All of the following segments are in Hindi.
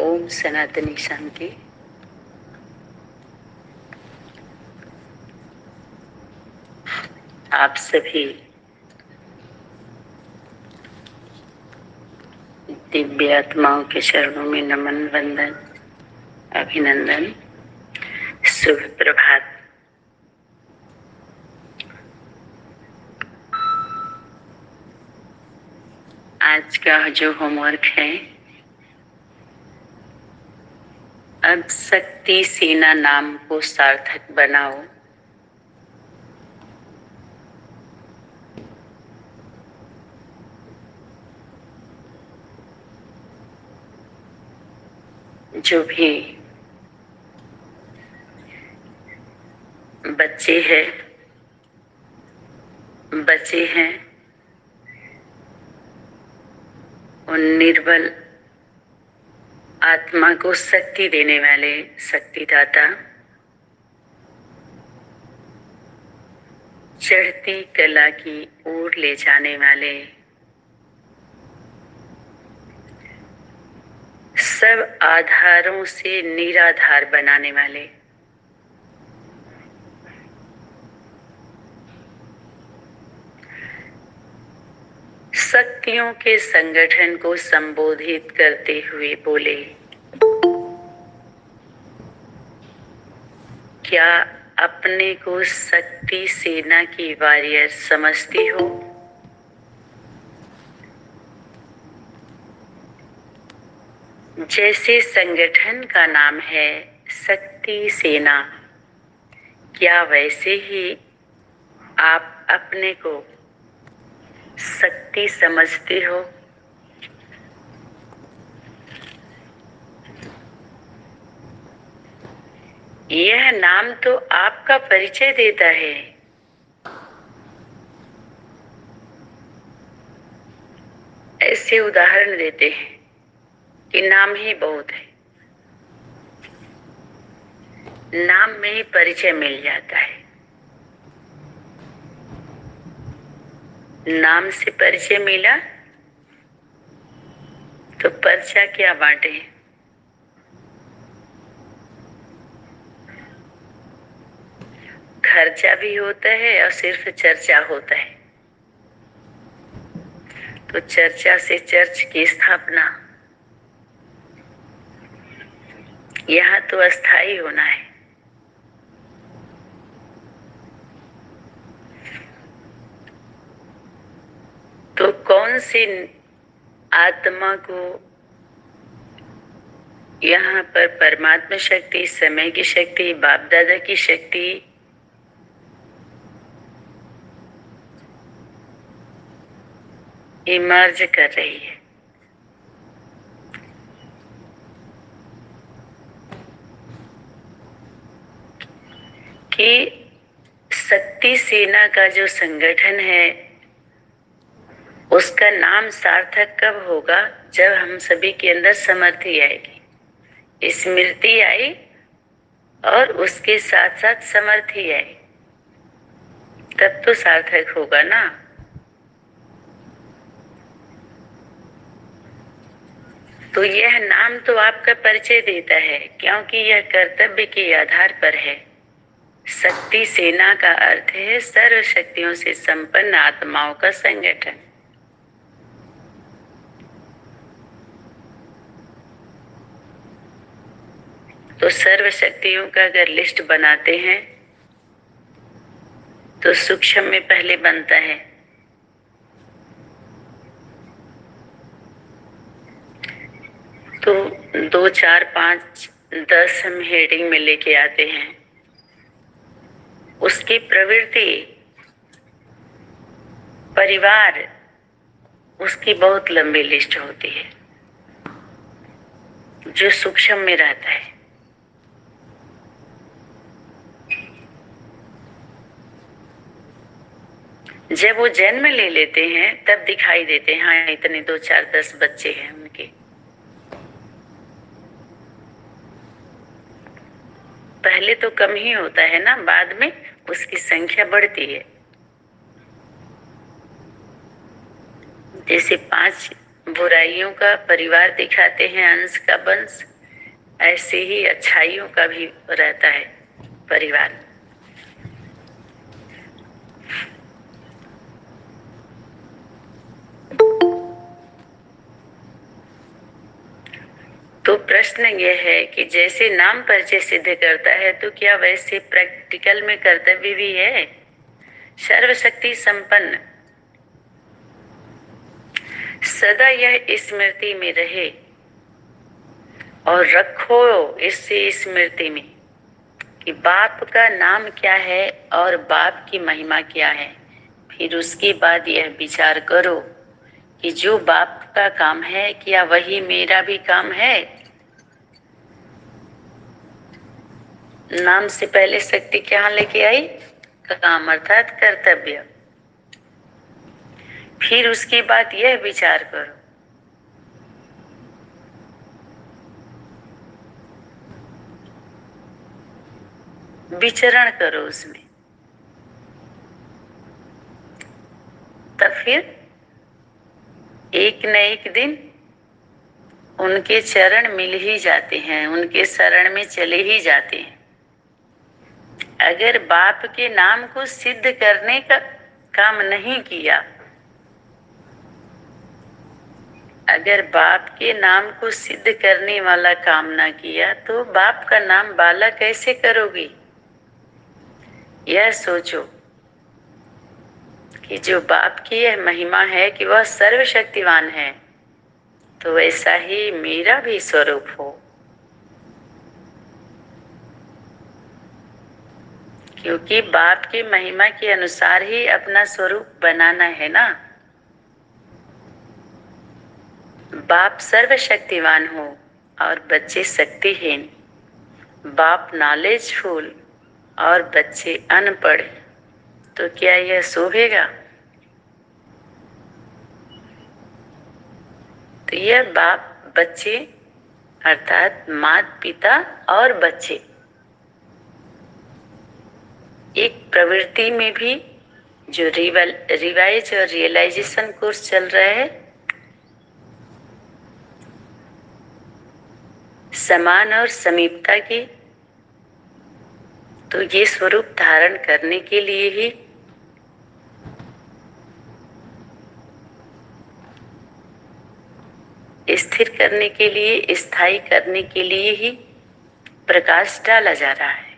ओम सनातनी शांति। आप सभी दिव्य आत्माओं के चरणों में नमन, वंदन, अभिनंदन, शुभ प्रभात। आज का जो होमवर्क है, अब शक्ति सेना नाम को सार्थक बनाओ। जो भी बच्चे हैं उन निर्बल आत्मा को शक्ति देने वाले शक्तिदाता, चढ़ती कला की ओर ले जाने वाले, सब आधारों से निराधार बनाने वाले, शक्तियों के संगठन को संबोधित करते हुए बोले, क्या अपने को शक्ति सेना की वॉरियर समझती हो? जैसे संगठन का नाम है शक्ति सेना, क्या वैसे ही आप अपने को शक्ति समझते हो? यह नाम तो आपका परिचय देता है। ऐसे उदाहरण देते हैं कि नाम ही बहुत है, नाम में ही परिचय मिल जाता है। नाम से परिचय मिला तो पर्चा क्या बांटे? खर्चा भी होता है और सिर्फ चर्चा होता है। तो चर्चा से चर्च की स्थापना, यहाँ तो अस्थाई होना है। तो कौन सी आत्मा को यहाँ पर परमात्मा शक्ति, समय की शक्ति, बाप दादा की शक्ति, इमर्ज कर रही है। कि शक्ति सेना का जो संगठन है उसका नाम सार्थक कब होगा? जब हम सभी के अंदर समर्थि आएगी, स्मृति आई और उसके साथ साथ समर्थि आई, तब तो सार्थक होगा ना। तो यह नाम तो आपका परिचय देता है, क्योंकि यह कर्तव्य के आधार पर है। शक्ति सेना का अर्थ है सर्व शक्तियों से संपन्न आत्माओं का संगठन। तो सर्व शक्तियों का अगर लिस्ट बनाते हैं तो सूक्ष्म में पहले बनता है। तो 2, 4, 5, 10 हम हेडिंग में लेके आते हैं। उसकी प्रवृत्ति, परिवार, उसकी बहुत लंबी लिस्ट होती है जो सूक्ष्म में रहता है। जब वो जन्म ले लेते हैं तब दिखाई देते हैं, हाँ इतने 2, 4, 10 बच्चे हैं उनके। पहले तो कम ही होता है ना, बाद में उसकी संख्या बढ़ती है। जैसे 5 बुराइयों का परिवार दिखाते हैं, अंश का वंश, ऐसे ही अच्छाइयों का भी रहता है परिवार। तो प्रश्न यह है कि जैसे नाम परिचय सिद्ध करता है तो क्या वैसे प्रैक्टिकल में कर्तव्य भी है? सर्वशक्ति संपन्न सदा यह स्मृति में रहे और रखो इससे स्मृति में कि बाप का नाम क्या है और बाप की महिमा क्या है। फिर उसके बाद यह विचार करो कि जो बाप का काम है क्या वही मेरा भी काम है? नाम से पहले शक्ति क्या लेके आई? काम अर्थात कर्तव्य। फिर उसके बाद यह विचार करो विचरण करो उसमें, तब फिर एक न एक दिन उनके चरण मिल ही जाते हैं, उनके शरण में चले ही जाते हैं। अगर बाप के नाम को सिद्ध करने का काम नहीं किया, अगर बाप के नाम को सिद्ध करने वाला काम ना किया तो बाप का नाम बाला कैसे करोगी? यह सोचो कि जो बाप की यह महिमा है कि वह सर्वशक्तिवान है, तो वैसा ही मेरा भी स्वरूप हो, क्योंकि बाप की महिमा के अनुसार ही अपना स्वरूप बनाना है ना। बाप सर्वशक्तिवान हो और बच्चे शक्तिहीन, बाप नॉलेजफुल और बच्चे अनपढ़, तो क्या यह शोभेगा? तो यह बाप बच्चे अर्थात माता पिता और बच्चे एक प्रवृत्ति में भी जो रिवाइज और रियलाइजेशन कोर्स चल रहा है, समान और समीपता की, तो ये स्वरूप धारण करने के लिए ही स्थिर करने के लिए, स्थायी करने के लिए ही प्रकाश डाला जा रहा है।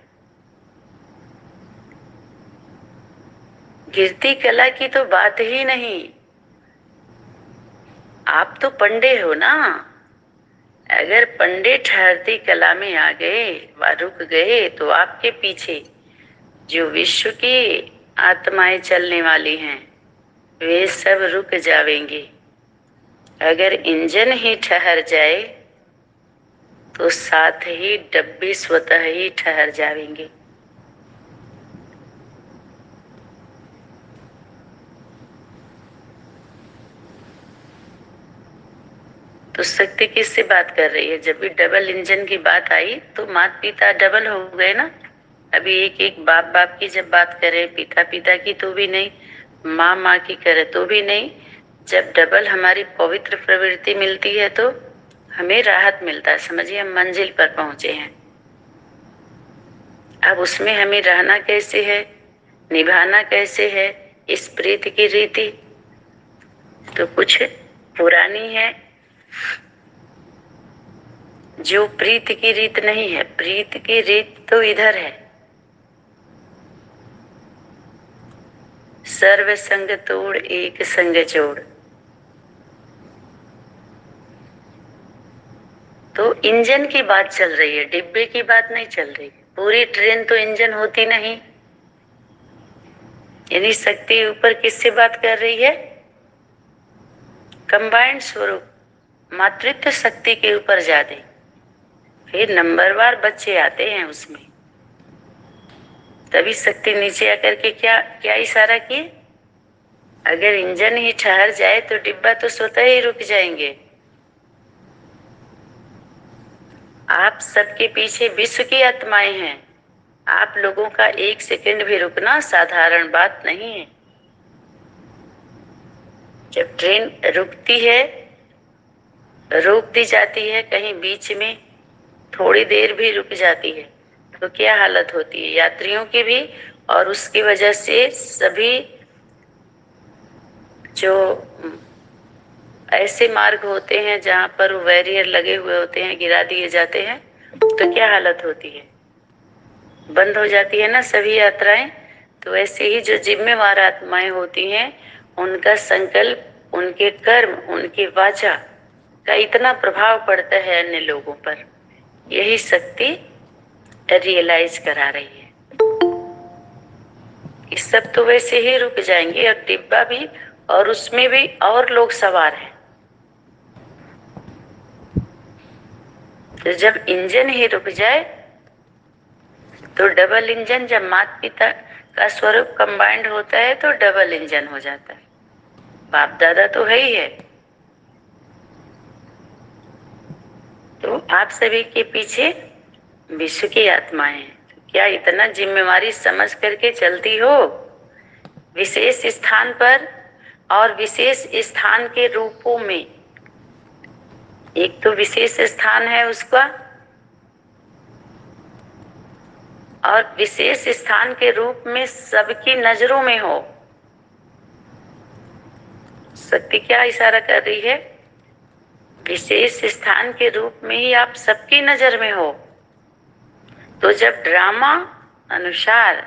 गिरती कला की तो बात ही नहीं। आप तो पंडे हो ना, अगर पंडे ठहरती कला में आ गए व रुक गए तो आपके पीछे जो विश्व की आत्माएं चलने वाली हैं वे सब रुक जाएंगे। अगर इंजन ही ठहर जाए तो साथ ही डब्बे स्वतः ही ठहर जाएंगे। तो शक्ति किससे बात कर रही है? जब भी डबल इंजन की बात आई तो माता पिता डबल हो गए ना। अभी एक एक बाप बाप की जब बात करे, पिता पिता की तो भी नहीं, माँ माँ की करे तो भी नहीं। जब डबल हमारी पवित्र प्रवृत्ति मिलती है तो हमें राहत मिलता है। समझिए हम मंजिल पर पहुंचे हैं। अब उसमें हमें रहना कैसे है, निभाना कैसे है, इस प्रीति की रीति तो कुछ पुरानी है, जो प्रीत की रीत नहीं है। प्रीत की रीत तो इधर है, सर्व संग तोड़ एक संग जोड़। तो इंजन की बात चल रही है, डिब्बे की बात नहीं चल रही। पूरी ट्रेन तो इंजन होती नहीं। यानी शक्ति ऊपर किससे बात कर रही है? कंबाइंड स्वरूप मातृत्व शक्ति के ऊपर ज्यादा। फिर नंबरवार बच्चे आते हैं उसमें, तभी शक्ति नीचे आकर के क्या क्या इशारा किए? अगर इंजन ही ठहर जाए तो डिब्बा तो स्वतः ही रुक जाएंगे। आप सबके पीछे विश्व की आत्माएं हैं। आप लोगों का एक सेकंड भी रुकना साधारण बात नहीं है। जब ट्रेन रुकती है, रोक दी जाती है कहीं बीच में, थोड़ी देर भी रुक जाती है तो क्या हालत होती है यात्रियों की भी, और उसकी वजह से सभी जो ऐसे मार्ग होते हैं जहां पर बैरियर लगे हुए होते हैं, गिरा दिए जाते हैं, तो क्या हालत होती है, बंद हो जाती है ना सभी यात्राएं। तो ऐसे ही जो जिम्मेवार आत्माएं होती हैं, उनका संकल्प, उनके कर्म, उनकी वाचा का इतना प्रभाव पड़ता है अन्य लोगों पर, यही शक्ति रियलाइज करा रही है। इस सब तो वैसे ही रुक जाएंगे, और डिब्बा भी, और उसमें भी और लोग सवार हैं। तो जब इंजन ही रुक जाए तो डबल इंजन, जब माता पिता का स्वरूप कंबाइंड होता है तो डबल इंजन हो जाता है। बाप दादा तो है ही है। तो आप सभी के पीछे विश्व की आत्माएं हैं। तो क्या इतना जिम्मेवारी समझ करके चलती हो विशेष स्थान पर, और विशेष स्थान के रूपों में? एक तो विशेष स्थान है उसका, और विशेष स्थान के रूप में सबकी नजरों में हो। शक्ति क्या इशारा कर रही है? विशेष स्थान के रूप में ही आप सबकी नजर में हो। तो जब ड्रामा अनुसार,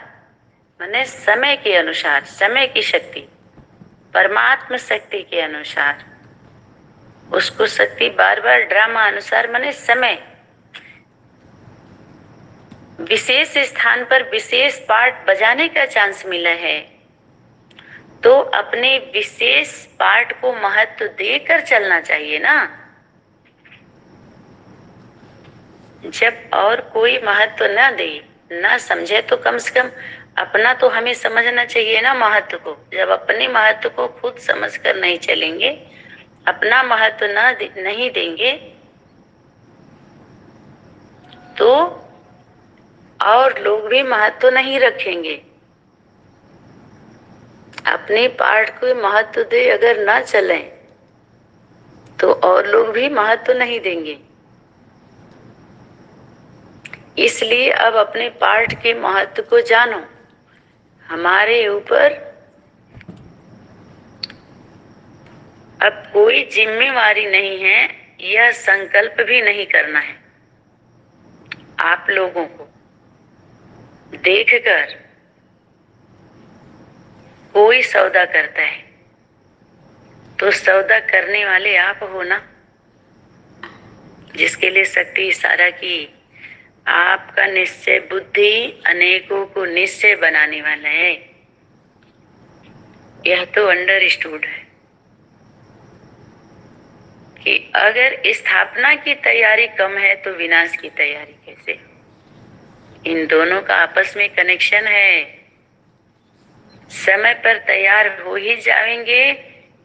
माने समय के अनुसार, समय की शक्ति, परमात्मा शक्ति के अनुसार, उसको शक्ति बार बार ड्रामा अनुसार माने समय, विशेष स्थान पर विशेष पार्ट बजाने का चांस मिला है, तो अपने विशेष पार्ट को महत्व देकर चलना चाहिए ना। जब और कोई महत्व न दे, न समझे, तो कम से कम अपना तो हमें समझना चाहिए ना महत्व को। जब अपने महत्व को खुद समझकर नहीं चलेंगे, अपना महत्व नहीं देंगे, तो और लोग भी महत्व नहीं रखेंगे। अपने पार्ट को महत्व दे अगर ना चलें, तो और लोग भी महत्व नहीं देंगे। इसलिए अब अपने पार्ट के महत्व को जानो। हमारे ऊपर अब कोई जिम्मेवारी नहीं है, यह संकल्प भी नहीं करना है। आप लोगों को देखकर कोई सौदा करता है तो सौदा करने वाले आप हो ना, जिसके लिए शक्ति इशारा की। आपका निश्चय बुद्धि अनेकों को निश्चय बनाने वाला है, यह तो अंडरस्टूड है कि अगर स्थापना की तैयारी कम है तो विनाश की तैयारी कैसे? इन दोनों का आपस में कनेक्शन है। समय पर तैयार हो ही जाएंगे,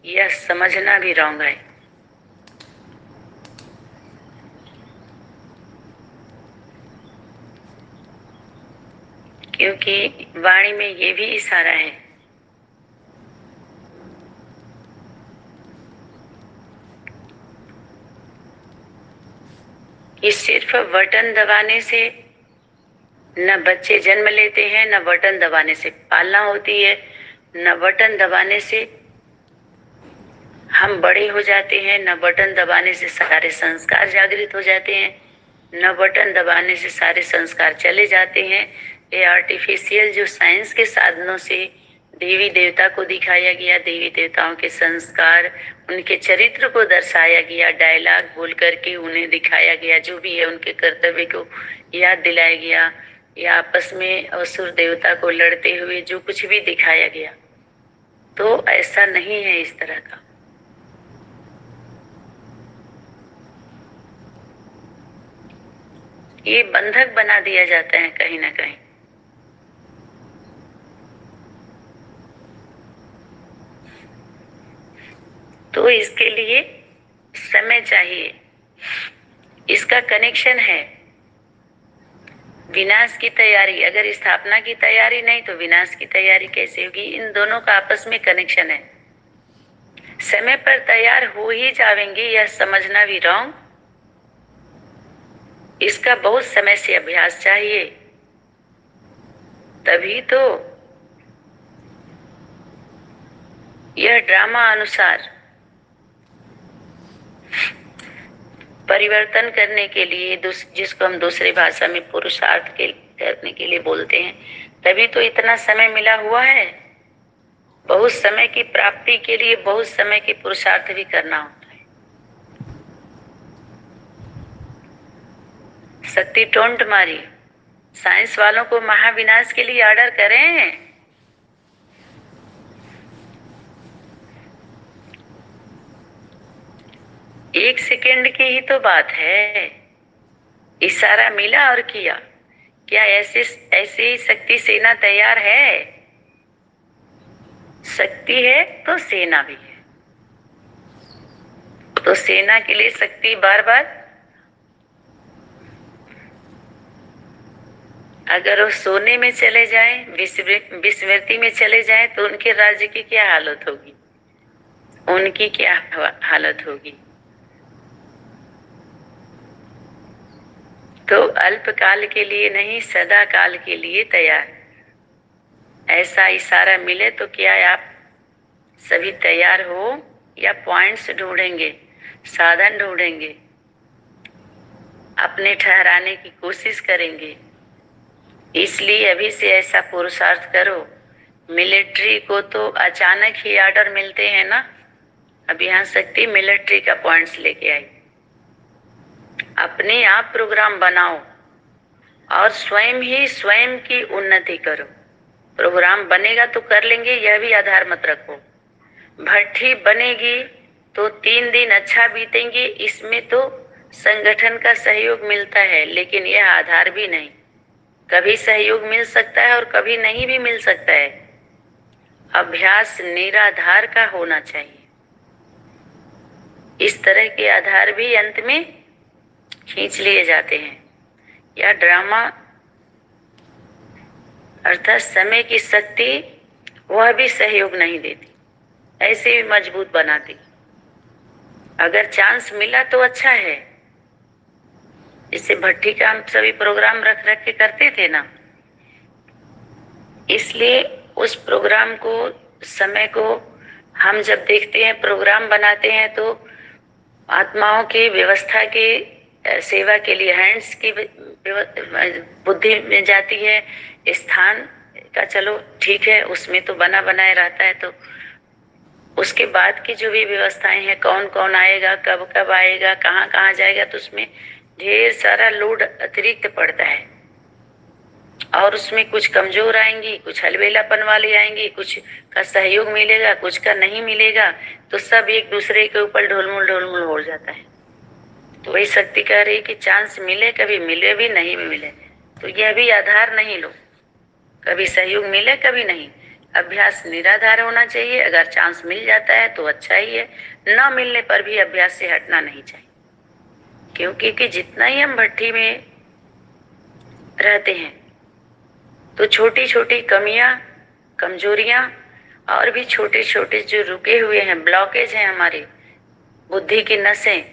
यह समझना भी रॉन्ग है। क्योंकि वाणी में ये भी इशारा है कि सिर्फ बटन दबाने से न बच्चे जन्म लेते हैं, न बटन दबाने से पालना होती है, न बटन दबाने से हम बड़े हो जाते हैं, न बटन दबाने से सारे संस्कार जागृत हो जाते हैं, न बटन दबाने से सारे संस्कार चले जाते हैं। ये आर्टिफिशियल जो साइंस के साधनों से देवी देवता को दिखाया गया, देवी देवताओं के संस्कार, उनके चरित्र को दर्शाया गया, डायलॉग बोल करके उन्हें दिखाया गया, जो भी है उनके कर्तव्य को याद दिलाया गया, या आपस में असुर देवता को लड़ते हुए जो कुछ भी दिखाया गया, तो ऐसा नहीं है इस तरह का। ये बंधक बना दिया जाता है कहीं ना कहीं। तो इसके लिए समय चाहिए, इसका कनेक्शन है। विनाश की तैयारी, अगर स्थापना की तैयारी नहीं तो विनाश की तैयारी कैसे होगी? इन दोनों का आपस में कनेक्शन है। समय पर तैयार हो ही जाएंगे, यह समझना भी रॉन्ग। इसका बहुत समय से अभ्यास चाहिए, तभी तो यह ड्रामा अनुसार परिवर्तन करने के लिए, जिसको हम दूसरी भाषा में पुरुषार्थ करने के लिए बोलते हैं, तभी तो इतना समय मिला हुआ है। बहुत समय की प्राप्ति के लिए बहुत समय के पुरुषार्थ भी करना होता है। शक्ति टोंट मारी, साइंस वालों को महाविनाश के लिए ऑर्डर करें। एक सेकेंड की ही तो बात है, इशारा मिला और किया। क्या ऐसे ही शक्ति सेना तैयार है? शक्ति है तो सेना भी है। तो सेना के लिए शक्ति बार बार, अगर वो सोने में चले जाएं, विस्मृति में चले जाएं, तो उनके राज्य की क्या हालत होगी, उनकी क्या हालत होगी। तो अल्पकाल के लिए नहीं, सदा काल के लिए तैयार। ऐसा इशारा मिले तो क्या आप सभी तैयार हो, या पॉइंट्स ढूंढेंगे, साधन ढूंढेंगे, अपने ठहराने की कोशिश करेंगे? इसलिए अभी से ऐसा पुरुषार्थ करो। मिलिट्री को तो अचानक ही ऑर्डर मिलते हैं ना। अब यहाँ शक्ति मिलिट्री का पॉइंट्स लेके आई। अपने आप प्रोग्राम बनाओ और स्वयं ही स्वयं की उन्नति करो। प्रोग्राम बनेगा तो कर लेंगे, यह भी आधार मत रखो। भट्ठी बनेगी तो 3 दिन अच्छा बीतेंगे, इसमें तो संगठन का सहयोग मिलता है, लेकिन यह आधार भी नहीं। कभी सहयोग मिल सकता है और कभी नहीं भी मिल सकता है। अभ्यास निराधार का होना चाहिए। इस तरह के आधार भी अंत में खींच लिए जाते हैं। यह ड्रामा अर्थात समय की शक्ति, वह भी सहयोग नहीं देती, ऐसे भी मजबूत बनाती। अगर चांस मिला तो अच्छा है। इससे भट्ठी का हम सभी प्रोग्राम रख रख के करते थे ना, इसलिए उस प्रोग्राम को, समय को हम जब देखते हैं, प्रोग्राम बनाते हैं, तो आत्माओं की व्यवस्था की सेवा के लिए हैंड्स की बुद्धि में जाती है। स्थान का चलो ठीक है, उसमें तो बना बनाए रहता है। तो उसके बाद की जो भी व्यवस्थाएं हैं, कौन कौन आएगा, कब कब आएगा, कहाँ कहाँ जाएगा, तो उसमें ढेर सारा लोड अतिरिक्त पड़ता है। और उसमें कुछ कमजोर आएंगी, कुछ हलवेलापन वाली आएंगी, कुछ का सहयोग मिलेगा, कुछ का नहीं मिलेगा, तो सब एक दूसरे के ऊपर ढोलमुल हो जाता है। तो वही शक्ति कह रही कि चांस मिले, कभी मिले भी, नहीं भी मिले, तो यह भी आधार नहीं लो। कभी सहयोग मिले, कभी नहीं। अभ्यास निराधार होना चाहिए। अगर चांस मिल जाता है तो अच्छा ही है, न मिलने पर भी अभ्यास से हटना नहीं चाहिए। क्योंकि कि जितना ही हम भट्ठी में रहते हैं, तो छोटी छोटी कमियां, कमजोरियां और भी छोटे छोटे जो रुके हुए हैं, ब्लॉकेज हैं हमारी बुद्धि की नसें,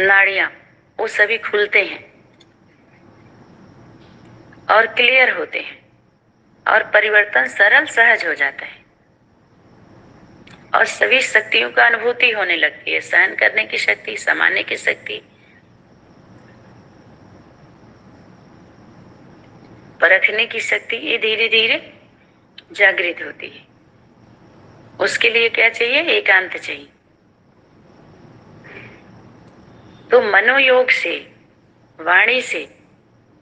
नाड़ियां, वो सभी खुलते हैं और क्लियर होते हैं, और परिवर्तन सरल सहज हो जाता है, और सभी शक्तियों का अनुभूति होने लगती है। सहन करने की शक्ति, समाने की शक्ति, परखने की शक्ति, ये धीरे धीरे जागृत होती है। उसके लिए क्या चाहिए? एकांत चाहिए। तो मनोयोग से, वाणी से,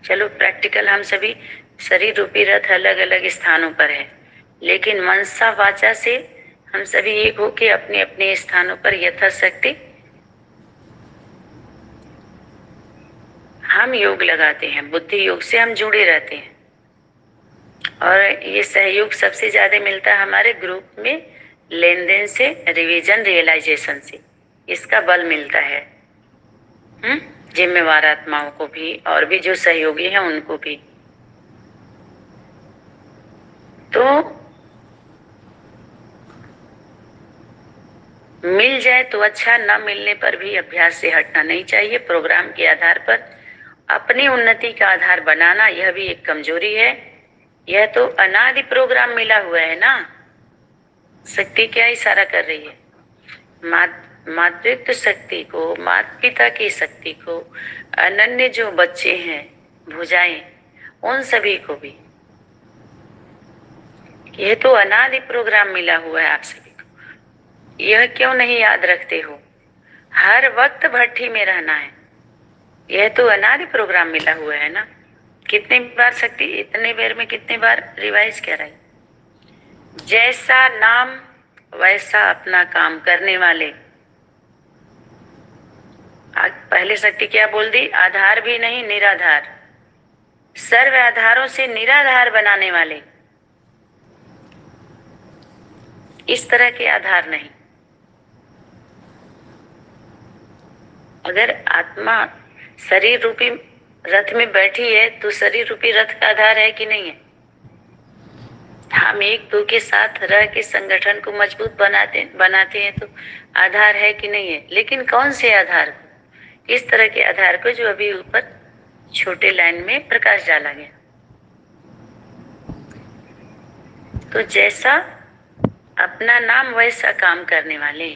चलो प्रैक्टिकल हम सभी शरीर रूपी रथ अलग अलग स्थानों पर है, लेकिन मनसा वाचा से हम सभी एक होके अपने अपने स्थानों पर यथाशक्ति हम योग लगाते हैं। बुद्धि योग से हम जुड़े रहते हैं, और ये सहयोग सबसे ज्यादा मिलता है हमारे ग्रुप में, लेन देन से, रिवीजन, रियलाइजेशन से, इसका बल मिलता है। जिम्मेवार आत्माओं को भी, और भी जो सहयोगी हैं उनको भी। तो मिल जाए तो अच्छा, न मिलने पर भी अभ्यास से हटना नहीं चाहिए। प्रोग्राम के आधार पर अपनी उन्नति का आधार बनाना, यह भी एक कमजोरी है। यह तो अनादि प्रोग्राम मिला हुआ है ना। शक्ति क्या इशारा कर रही है? मातृत्व शक्ति को, माता पिता की शक्ति को, अनन्य जो बच्चे हैं, भुजाएं, उन सभी को भी। यह तो अनादि प्रोग्राम मिला हुआ है आप सभी को। यह क्यों नहीं याद रखते हो? हर वक्त भट्ठी में रहना है। यह तो अनादि प्रोग्राम मिला हुआ है ना। कितनी बार शक्ति, इतने बार में कितने बार रिवाइज कर रही? जैसा नाम वैसा अपना काम करने वाले। पहले शक्ति क्या बोल दी? आधार भी नहीं, निराधार। सर्व आधारों से निराधार बनाने वाले। इस तरह के आधार नहीं। अगर आत्मा शरीर रूपी रथ में बैठी है तो शरीर रूपी रथ का आधार है कि नहीं है? हम एक दो के साथ रह के संगठन को मजबूत बनाते हैं तो आधार है कि नहीं है? लेकिन कौन से आधार को? इस तरह के आधार को जो अभी ऊपर छोटे लाइन में प्रकाश डाला गया। तो जैसा अपना नाम वैसा काम करने वाले।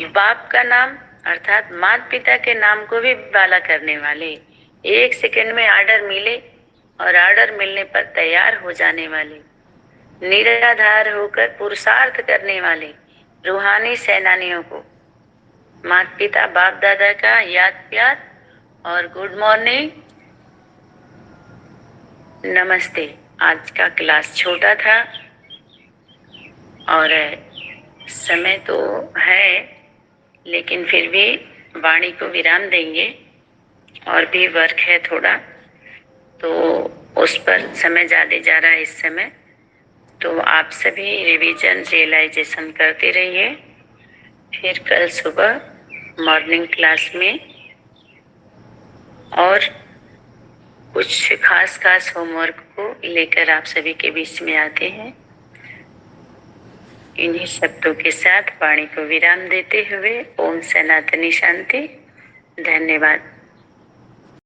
बाप का नाम अर्थात माता पिता के नाम को भी बाला करने वाले। एक सेकंड में ऑर्डर मिले और ऑर्डर मिलने पर तैयार हो जाने वाले, निराधार होकर पुरुषार्थ करने वाले रूहानी सेनानियों को माता पिता बाप दादा का याद प्यार और गुड मॉर्निंग, नमस्ते। आज का क्लास छोटा था और समय तो है, लेकिन फिर भी वाणी को विराम देंगे और भी वर्क है थोड़ा, तो उस पर समय ज्यादा जा रहा है इस समय। तो आप सभी रिवीजन रियलाइजेशन करते रहिए। फिर कल सुबह मॉर्निंग क्लास में और कुछ खास होमवर्क को लेकर आप सभी के बीच में आते हैं। इन्हीं शब्दों के साथ वाणी को विराम देते हुए ओम सनातनी शांति। धन्यवाद।